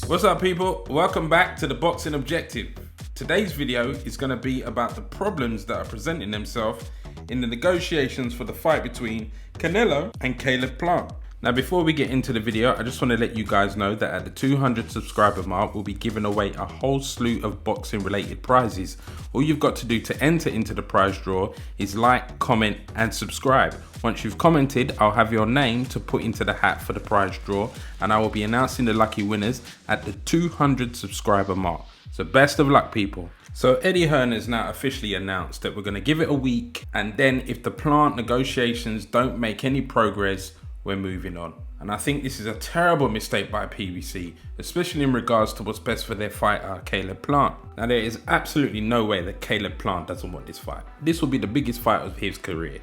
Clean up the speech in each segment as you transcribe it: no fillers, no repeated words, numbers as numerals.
What's up, people? Welcome back to the Boxing Objective. Today's video is going to be about the problems that are presenting themselves in the negotiations for the fight between Canelo and Caleb Plant. Now, before we get into the video, I just want to let you guys know that at the 200 subscriber mark, we'll be giving away a whole slew of boxing related prizes. All you've got to do to enter into the prize draw is like, comment and subscribe. Once you've commented, I'll have your name to put into the hat for the prize draw, and I will be announcing the lucky winners at the 200 subscriber mark. So best of luck, people. So Eddie Hearn has now officially announced that we're going to give it a week, and then if the Plant negotiations don't make any progress, we're moving on. And I think this is a terrible mistake by PBC, especially in regards to what's best for their fighter, Caleb Plant. Now, there is absolutely no way that Caleb Plant doesn't want this fight. This will be the biggest fight of his career,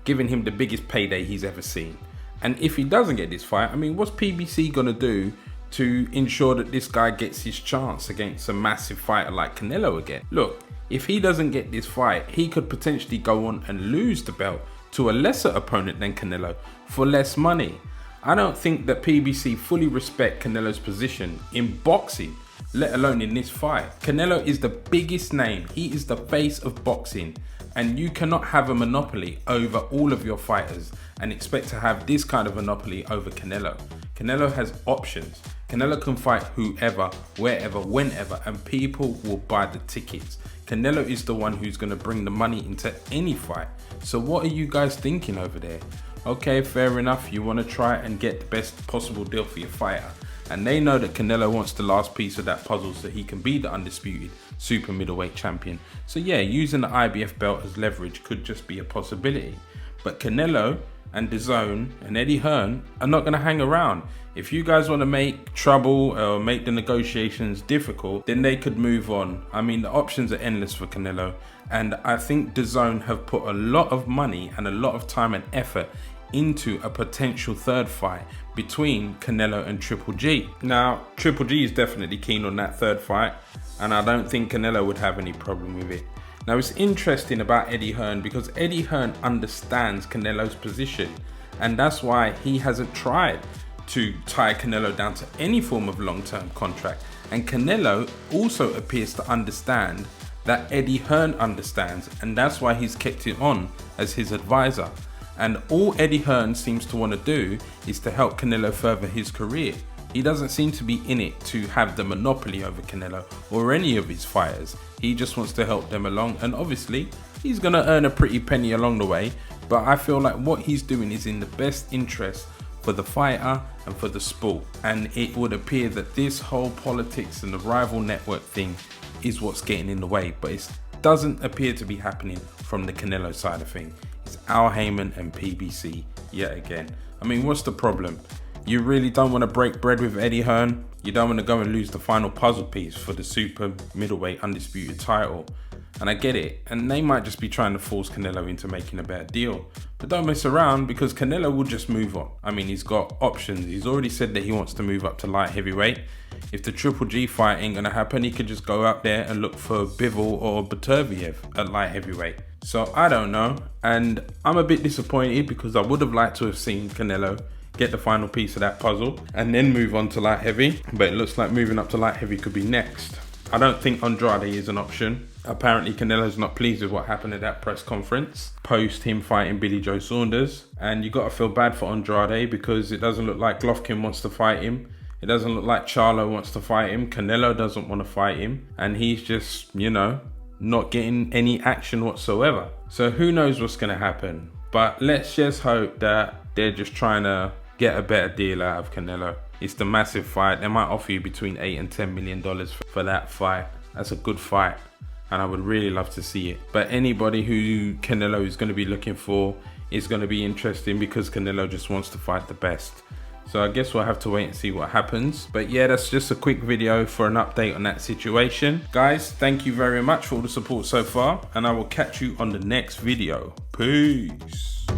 giving him the biggest payday he's ever seen. And if he doesn't get this fight, I mean, what's PBC gonna do to ensure that this guy gets his chance against a massive fighter like Canelo again? Look, if he doesn't get this fight, he could potentially go on and lose the belt to a lesser opponent than Canelo for less money. I don't think that PBC fully respect Canelo's position in boxing, let alone in this fight. Canelo is the biggest name. He is the face of boxing, and you cannot have a monopoly over all of your fighters and expect to have this kind of monopoly over Canelo. Canelo has options. Canelo can fight whoever, wherever, whenever, and people will buy the tickets. Canelo is the one who's going to bring the money into any fight. So what are you guys thinking over there? Okay, fair enough, you want to try and get the best possible deal for your fighter. And they know that Canelo wants the last piece of that puzzle so he can be the undisputed super middleweight champion. So yeah, using the IBF belt as leverage could just be a possibility. But Canelo and DAZN and Eddie Hearn are not going to hang around. If you guys want to make trouble or make the negotiations difficult, then they could move on. I mean, the options are endless for Canelo, and I think DAZN have put a lot of money and a lot of time and effort into a potential third fight between Canelo and Triple G. Now, Triple G is definitely keen on that third fight, and I don't think Canelo would have any problem with it. Now, it's interesting about Eddie Hearn because Eddie Hearn understands Canelo's position, and that's why he hasn't tried to tie Canelo down to any form of long-term contract. And Canelo also appears to understand that Eddie Hearn understands, and that's why he's kept it on as his advisor. And all Eddie Hearn seems to want to do is to help Canelo further his career. He doesn't seem to be in it to have the monopoly over Canelo or any of his fighters. He just wants to help them along, and obviously he's going to earn a pretty penny along the way, but I feel like what he's doing is in the best interest for the fighter and for the sport. And it would appear that this whole politics and the rival network thing is what's getting in the way, but it doesn't appear to be happening from the Canelo side of things. It's Al Heyman and PBC yet again. I mean, what's the problem? You really don't want to break bread with Eddie Hearn? You don't want to go and lose the final puzzle piece for the super middleweight undisputed title? And I get it, and they might just be trying to force Canelo into making a better deal. But don't mess around, because Canelo will just move on. I mean, he's got options. He's already said that he wants to move up to light heavyweight. If the Triple G fight ain't gonna happen, he could just go out there and look for Bivol or Beterbiev at light heavyweight. So I don't know, and I'm a bit disappointed because I would have liked to have seen Canelo get the final piece of that puzzle and then move on to light heavy, but it looks like moving up to light heavy could be next. I don't think Andrade is an option. Apparently Canelo's not pleased with what happened at that press conference post him fighting Billy Joe Saunders, and you got to feel bad for Andrade because it doesn't look like Golovkin wants to fight him. It doesn't look like Charlo wants to fight him. Canelo doesn't want to fight him, and he's just, you know, not getting any action whatsoever. So who knows what's going to happen, but let's just hope that they're just trying to get a better deal out of Canelo. It's the massive fight. They might offer you between $8 and $10 million for that fight. That's a good fight, and I would really love to see it. But anybody who Canelo is going to be looking for is going to be interesting because Canelo just wants to fight the best. So I guess we'll have to wait and see what happens. But yeah, that's just a quick video for an update on that situation. Guys, thank you very much for all the support so far, and I will catch you on the next video. Peace.